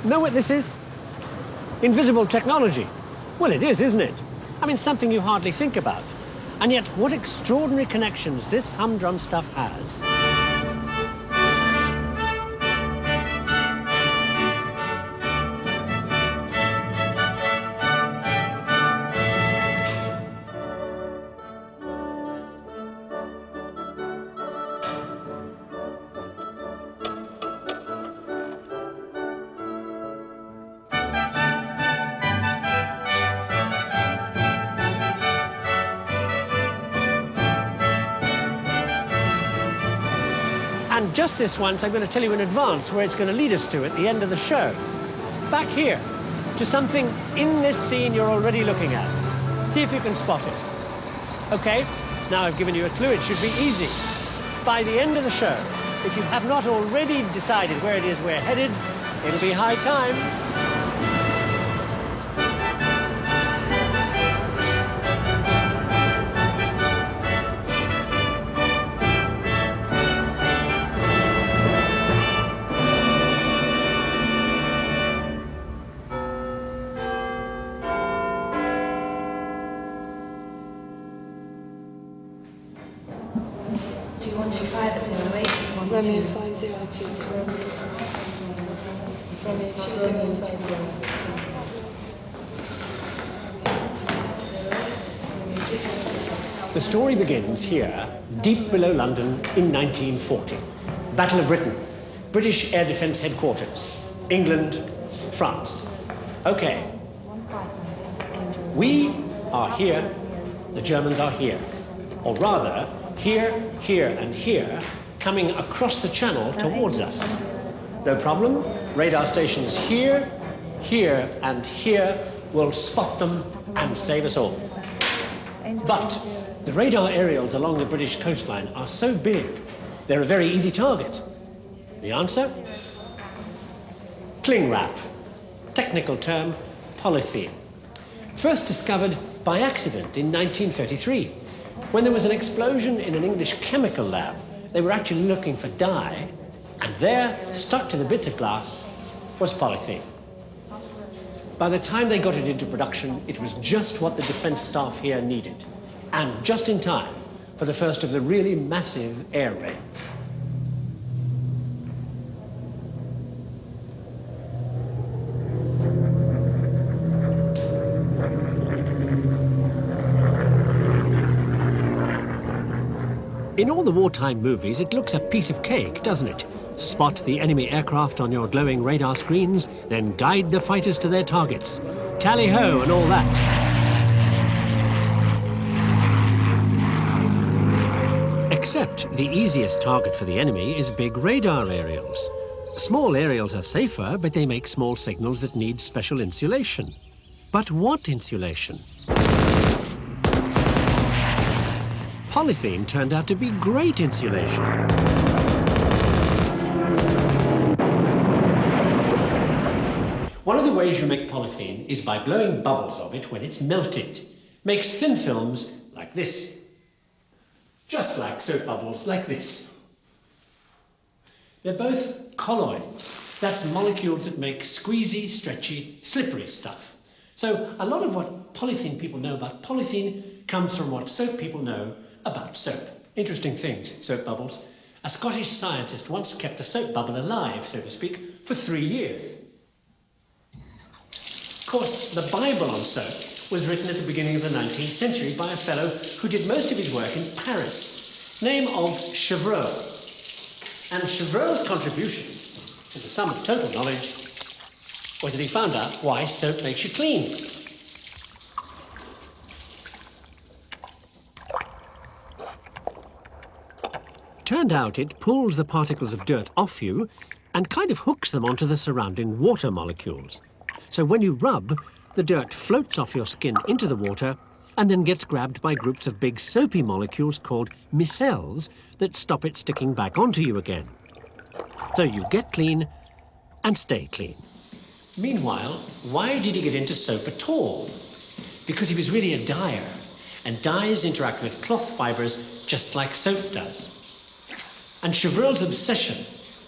Know what this is? Invisible technology. Well, it is, isn't it? I mean, something you hardly think about. And yet, what extraordinary connections this humdrum stuff has. And just this once, I'm going to tell you in advance where it's going to lead us to at the end of the show. Back here, to something in this scene you're already looking at. See if you can spot it. Okay, now I've given you a clue. It should be easy. By the end of the show, if you have not already decided where it is we're headed, it'll be high time. Romeo 5020. Romeo 2750. The story begins here, deep below London in 1940. Battle of Britain, British Air Defence Headquarters, England, France. Okay. We are here, the Germans are here. Or rather, here, here, and here, coming across the channel towards us. No problem. Radar stations here, here, and here will spot them and save us all. But the radar aerials along the British coastline are so big, they're a very easy target. The answer? Cling wrap. Technical term, polythene. First discovered by accident in 1933, when there was an explosion in an English chemical lab. They were actually looking for dye, and there, stuck to the bits of glass, was polythene. By the time they got it into production, it was just what the defense staff here needed, and just in time for the first of the really massive air raids. In all the wartime movies, it looks a piece of cake, doesn't it? Spot the enemy aircraft on your glowing radar screens, then guide the fighters to their targets. Tally-ho and all that. Except the easiest target for the enemy is big radar aerials. Small aerials are safer, but they make small signals that need special insulation. But what insulation? Polythene turned out to be great insulation. One of the ways you make polythene is by blowing bubbles of it when it's melted. Makes thin films like this. Just like soap bubbles like this. They're both colloids. That's molecules that make squeezy, stretchy, slippery stuff. So a lot of what polythene people know about polythene comes from what soap people know about soap. Interesting things, soap bubbles. A Scottish scientist once kept a soap bubble alive, so to speak, for 3 years. Of course, the Bible on soap was written at the beginning of the 19th century by a fellow who did most of his work in Paris, name of Chevreul. And Chevreul's contribution to the sum of total knowledge was that he found out why soap makes you clean. Turned out it pulls the particles of dirt off you and kind of hooks them onto the surrounding water molecules. So when you rub, the dirt floats off your skin into the water and then gets grabbed by groups of big soapy molecules called micelles that stop it sticking back onto you again. So you get clean and stay clean. Meanwhile, why did he get into soap at all? Because he was really a dyer, and dyes interact with cloth fibres just like soap does. And Chevreul's obsession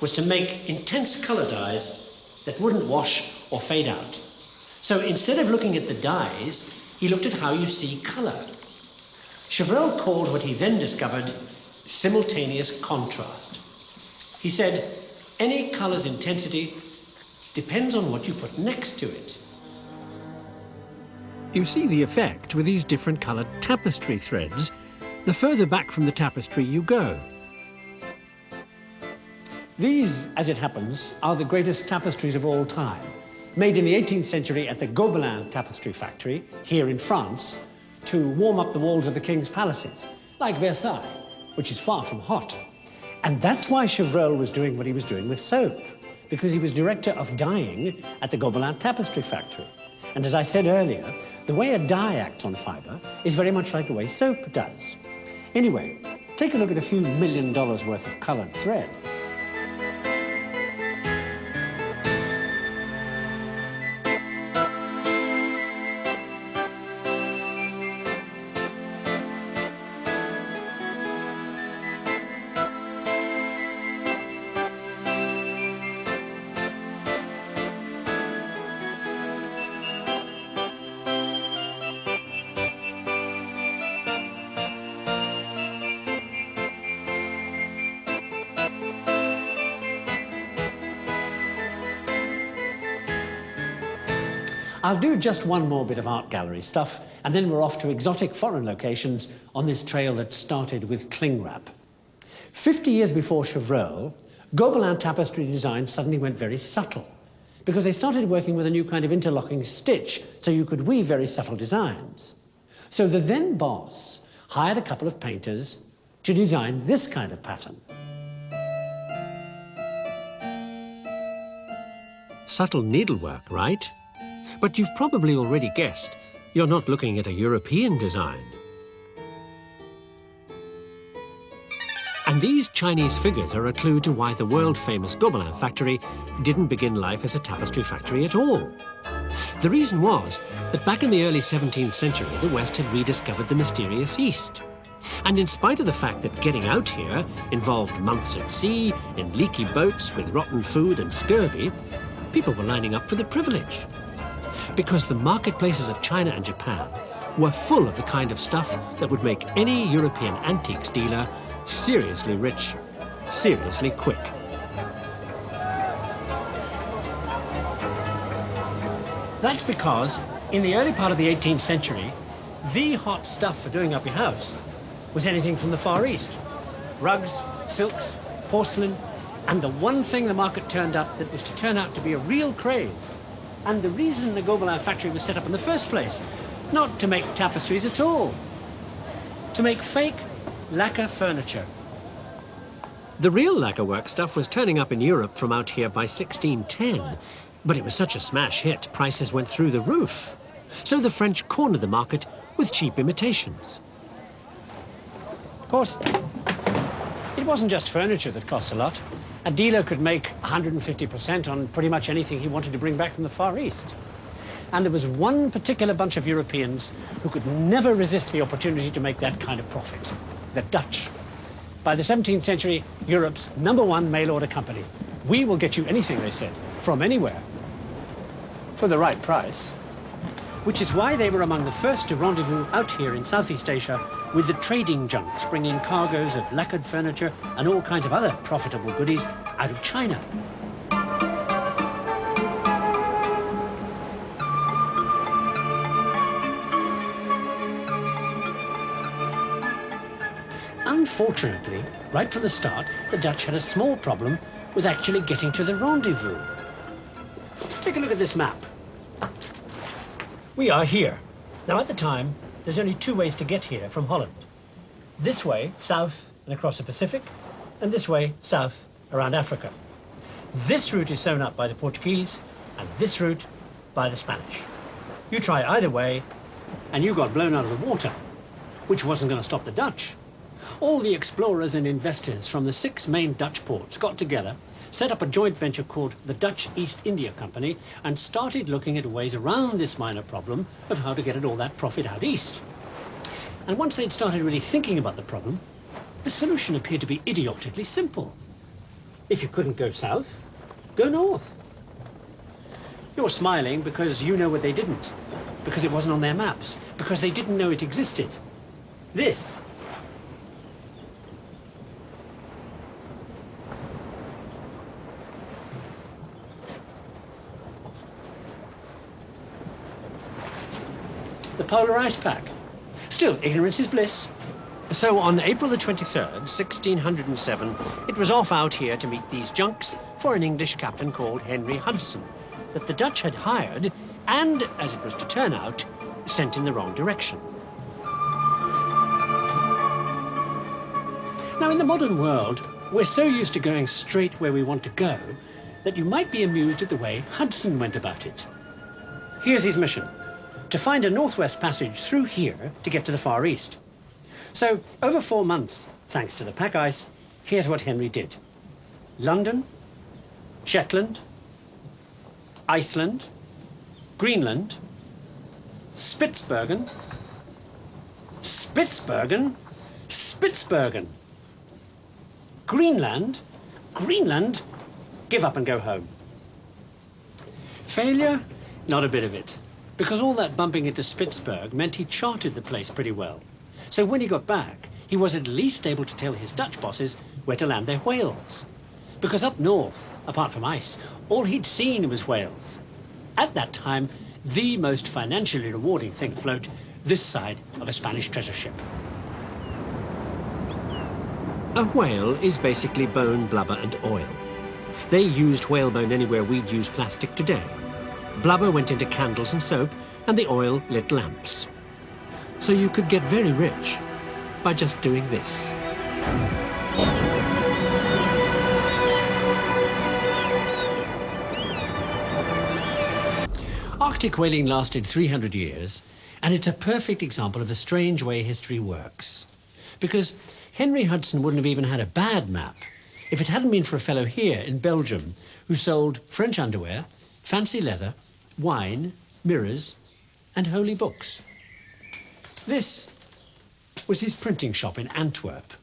was to make intense colour dyes that wouldn't wash or fade out. So instead of looking at the dyes, he looked at how you see colour. Chevreul called what he then discovered simultaneous contrast. He said, any colour's intensity depends on what you put next to it. You see the effect with these different coloured tapestry threads, the further back from the tapestry you go. These, as it happens, are the greatest tapestries of all time, made in the 18th century at the Gobelin tapestry factory here in France to warm up the walls of the king's palaces, like Versailles, which is far from hot. And that's why Chevreul was doing what he was doing with soap, because he was director of dyeing at the Gobelin tapestry factory. And as I said earlier, the way a dye acts on fibre is very much like the way soap does. Anyway, take a look at a few $1 million worth of coloured thread. I'll do just one more bit of art gallery stuff, and then we're off to exotic foreign locations on this trail that started with cling wrap. 50 years before Chevreul, Gobelin tapestry design suddenly went very subtle, because they started working with a new kind of interlocking stitch, so you could weave very subtle designs. So the then boss hired a couple of painters to design this kind of pattern. Subtle needlework, right? But you've probably already guessed, you're not looking at a European design. And these Chinese figures are a clue to why the world-famous Gobelin factory didn't begin life as a tapestry factory at all. The reason was that back in the early 17th century, the West had rediscovered the mysterious East. And in spite of the fact that getting out here involved months at sea, in leaky boats with rotten food and scurvy, people were lining up for the privilege. Because the marketplaces of China and Japan were full of the kind of stuff that would make any European antiques dealer seriously rich, seriously quick. That's because in the early part of the 18th century, the hot stuff for doing up your house was anything from the Far East. Rugs, silks, porcelain, and the one thing the market turned up that was to turn out to be a real craze. And the reason the Gobelin factory was set up in the first place, not to make tapestries at all, to make fake lacquer furniture. The real lacquerwork stuff was turning up in Europe from out here by 1610, but it was such a smash hit, prices went through the roof. So the French cornered the market with cheap imitations. Of course, it wasn't just furniture that cost a lot. A dealer could make 150% on pretty much anything he wanted to bring back from the Far East. And there was one particular bunch of Europeans who could never resist the opportunity to make that kind of profit: the Dutch. By the 17th century, Europe's #1 mail-order company. We will get you anything, they said, from anywhere, for the right price. Which is why they were among the first to rendezvous out here in Southeast Asia with the trading junks bringing cargoes of lacquered furniture and all kinds of other profitable goodies out of China. Unfortunately, right from the start, the Dutch had a small problem with actually getting to the rendezvous. Take a look at this map. We are here. Now, at the time, there's only two ways to get here from Holland. This way, south and across the Pacific, and this way, south around Africa. This route is sewn up by the Portuguese, and this route by the Spanish. You try either way, and you got blown out of the water, which wasn't going to stop the Dutch. All the explorers and investors from the 6 main Dutch ports got together, set up a joint venture called the Dutch East India Company, and started looking at ways around this minor problem of how to get at all that profit out east. And once they'd started really thinking about the problem, the solution appeared to be idiotically simple. If you couldn't go south, go north. You're smiling because you know what they didn't, because it wasn't on their maps, because they didn't know it existed. This. The polar ice pack. Still, ignorance is bliss. So on April the 23rd, 1607, it was off out here to meet these junks for an English captain called Henry Hudson, that the Dutch had hired and, as it was to turn out, sent in the wrong direction. Now, in the modern world, we're so used to going straight where we want to go that you might be amused at the way Hudson went about it. Here's his mission: to find a northwest passage through here to get to the Far East. So, over 4 months, thanks to the pack ice, here's what Henry did. London, Shetland, Iceland, Greenland, Spitsbergen, Greenland, give up and go home. Failure? Not a bit of it. Because all that bumping into Spitzberg meant he charted the place pretty well. So when he got back, he was at least able to tell his Dutch bosses where to land their whales. Because up north, apart from ice, all he'd seen was whales. At that time, the most financially rewarding thing afloat this side of a Spanish treasure ship. A whale is basically bone, blubber and oil. They used whalebone anywhere we'd use plastic today. Blubber went into candles and soap, and the oil lit lamps. So you could get very rich by just doing this. Arctic whaling lasted 300 years, and it's a perfect example of the strange way history works. Because Henry Hudson wouldn't have even had a bad map if it hadn't been for a fellow here in Belgium who sold French underwear, fancy leather, wine, mirrors, and holy books. This was his printing shop in Antwerp,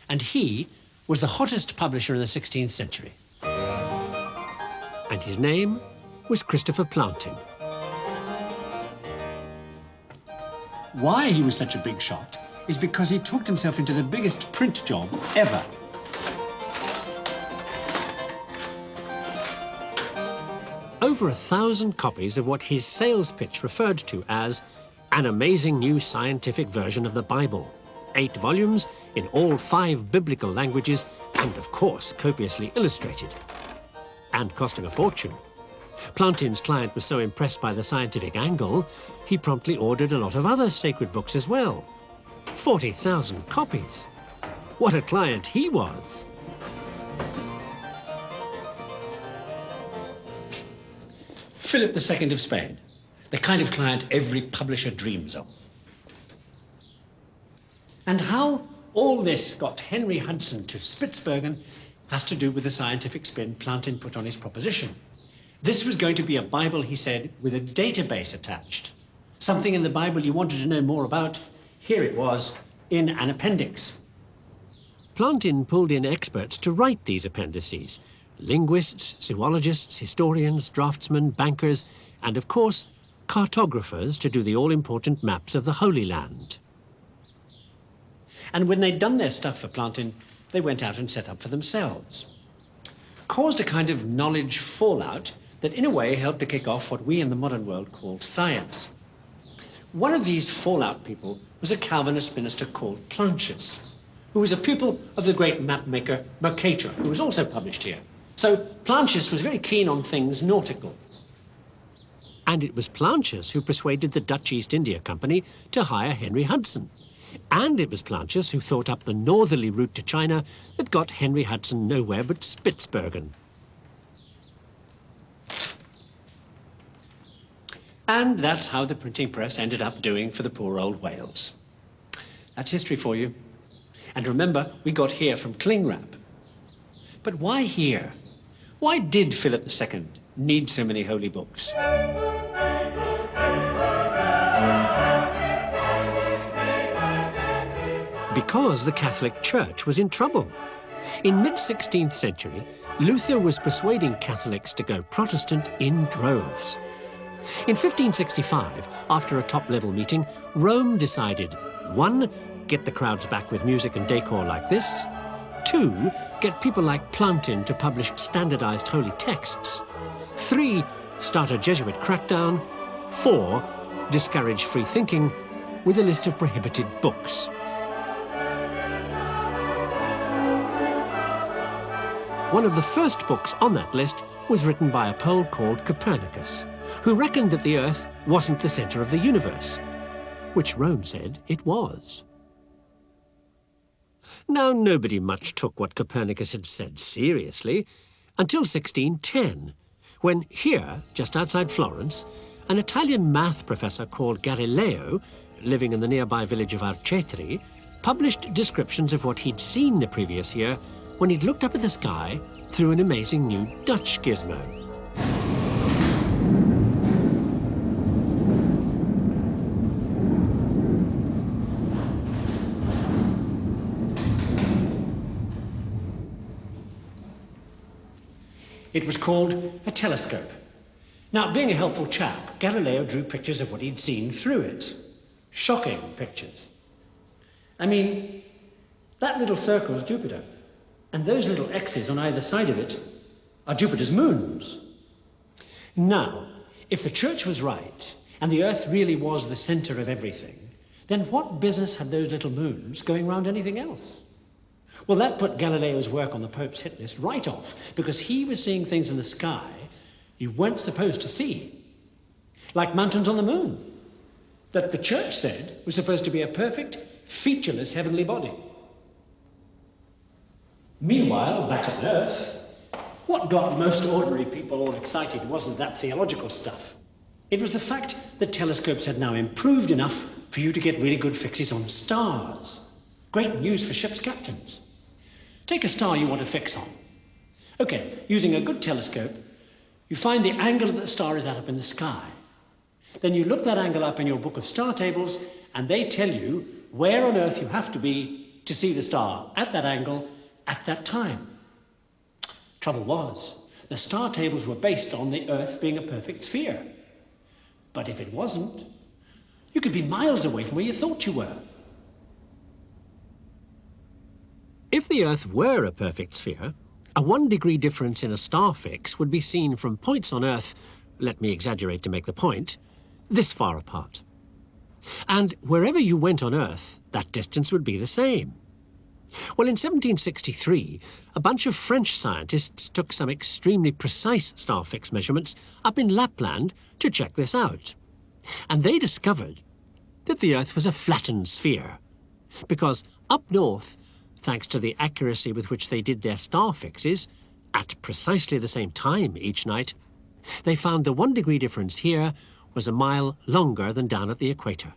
and he was the hottest publisher in the 16th century. And his name was Christopher Plantin. Why he was such a big shot is because he talked himself into the biggest print job ever. Over 1,000 copies of what his sales pitch referred to as an amazing new scientific version of the Bible. 8 volumes in all 5 biblical languages and, of course, copiously illustrated. And costing a fortune. Plantin's client was so impressed by the scientific angle, he promptly ordered a lot of other sacred books as well. 40,000 copies. What a client he was. Philip II of Spain. The kind of client every publisher dreams of. And how all this got Henry Hudson to Spitsbergen has to do with the scientific spin Plantin put on his proposition. This was going to be a Bible, he said, with a database attached. Something in the Bible you wanted to know more about, here it was, in an appendix. Plantin pulled in experts to write these appendices. Linguists, zoologists, historians, draftsmen, bankers, and of course, cartographers to do the all-important maps of the Holy Land. And when they'd done their stuff for Plantin, they went out and set up for themselves. Caused a kind of knowledge fallout that in a way helped to kick off what we in the modern world call science. One of these fallout people was a Calvinist minister called Plancius, who was a pupil of the great mapmaker Mercator, who was also published here. So Plancius was very keen on things nautical. And it was Plancius who persuaded the Dutch East India Company to hire Henry Hudson. And it was Plancius who thought up the northerly route to China that got Henry Hudson nowhere but Spitsbergen. And that's how the printing press ended up doing for the poor old whales. That's history for you. And remember, we got here from cling wrap. But why here? Why did Philip II need so many holy books? Because the Catholic Church was in trouble. In mid-16th century, Luther was persuading Catholics to go Protestant in droves. In 1565, after a top-level meeting, Rome decided, 1, get the crowds back with music and decor like this. 2, get people like Plantin to publish standardized holy texts. 3, start a Jesuit crackdown. 4, discourage free thinking with a list of prohibited books. One of the first books on that list was written by a Pole called Copernicus, who reckoned that the Earth wasn't the center of the universe, which Rome said it was. Now, nobody much took what Copernicus had said seriously until 1610, when here, just outside Florence, an Italian math professor called Galileo, living in the nearby village of Arcetri, published descriptions of what he'd seen the previous year when he'd looked up at the sky through an amazing new Dutch gizmo. It was called a telescope. Now, being a helpful chap, Galileo drew pictures of what he'd seen through it. Shocking pictures. I mean, that little circle's Jupiter, and those little X's on either side of it are Jupiter's moons. Now, if the Church was right, and the Earth really was the center of everything, then what business had those little moons going round anything else? Well, that put Galileo's work on the Pope's hit list right off, because he was seeing things in the sky you weren't supposed to see, like mountains on the moon, that the Church said was supposed to be a perfect, featureless heavenly body. Meanwhile, back on Earth, what got most ordinary people all excited wasn't that theological stuff. It was the fact that telescopes had now improved enough for you to get really good fixes on stars. Great news for ship's captains. Take a star you want to fix on. Okay, using a good telescope, you find the angle that the star is at up in the sky. Then you look that angle up in your book of star tables, and they tell you where on Earth you have to be to see the star at that angle at that time. Trouble was, the star tables were based on the Earth being a perfect sphere. But if it wasn't, you could be miles away from where you thought you were. If the Earth were a perfect sphere, a 1-degree difference in a star fix would be seen from points on Earth, let me exaggerate to make the point, this far apart. And wherever you went on Earth, that distance would be the same. Well, in 1763, a bunch of French scientists took some extremely precise star fix measurements up in Lapland to check this out. And they discovered that the Earth was a flattened sphere, because up north, thanks to the accuracy with which they did their star fixes, at precisely the same time each night, they found the 1-degree difference here was a mile longer than down at the equator.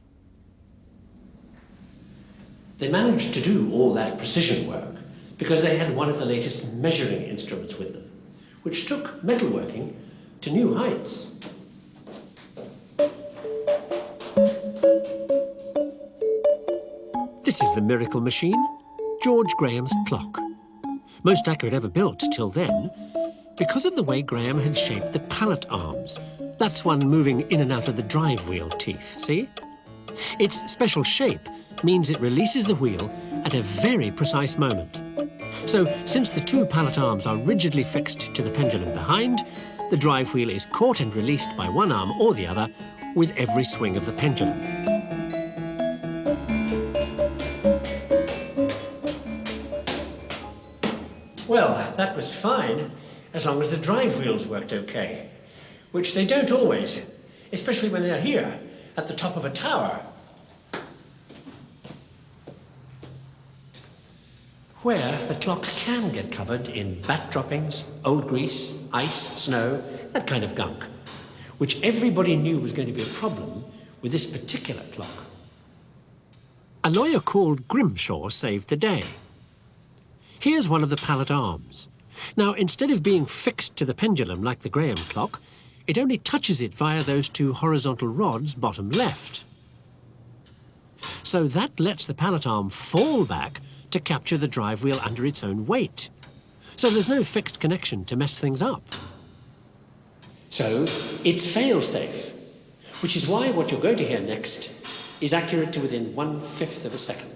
They managed to do all that precision work because they had one of the latest measuring instruments with them, which took metalworking to new heights. This is the miracle machine, George Graham's clock. Most accurate ever built till then, because of the way Graham had shaped the pallet arms. That's one moving in and out of the drive wheel teeth, see? Its special shape means it releases the wheel at a very precise moment. So, since the 2 pallet arms are rigidly fixed to the pendulum behind, the drive wheel is caught and released by one arm or the other with every swing of the pendulum. Well, that was fine, as long as the drive wheels worked okay, which they don't always, especially when they're here, at the top of a tower, where the clock can get covered in bat droppings, old grease, ice, snow, that kind of gunk, which everybody knew was going to be a problem with this particular clock. A lawyer called Grimshaw saved the day. Here's one of the pallet arms. Now, instead of being fixed to the pendulum like the Graham clock, it only touches it via those 2 horizontal rods bottom left. So that lets the pallet arm fall back to capture the drive wheel under its own weight. So there's no fixed connection to mess things up. So it's fail-safe, which is why what you're going to hear next is accurate to within 1/5 of a second.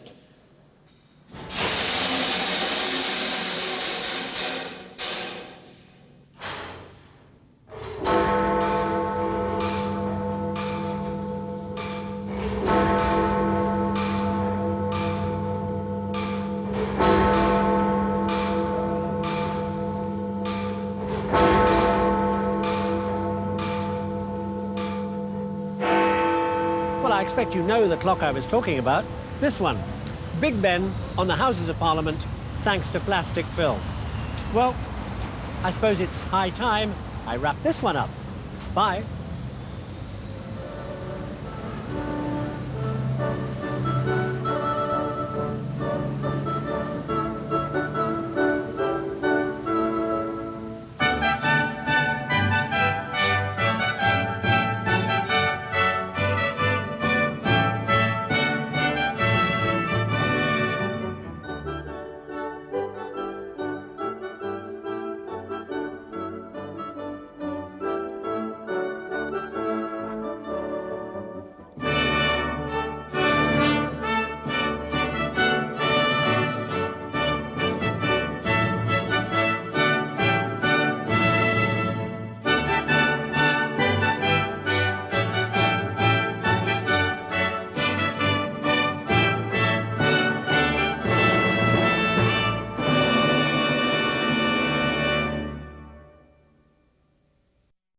Well, I expect you know the clock I was talking about. This one. Big Ben on the Houses of Parliament, thanks to plastic film. Well, I suppose it's high time I wrap this one up. Bye.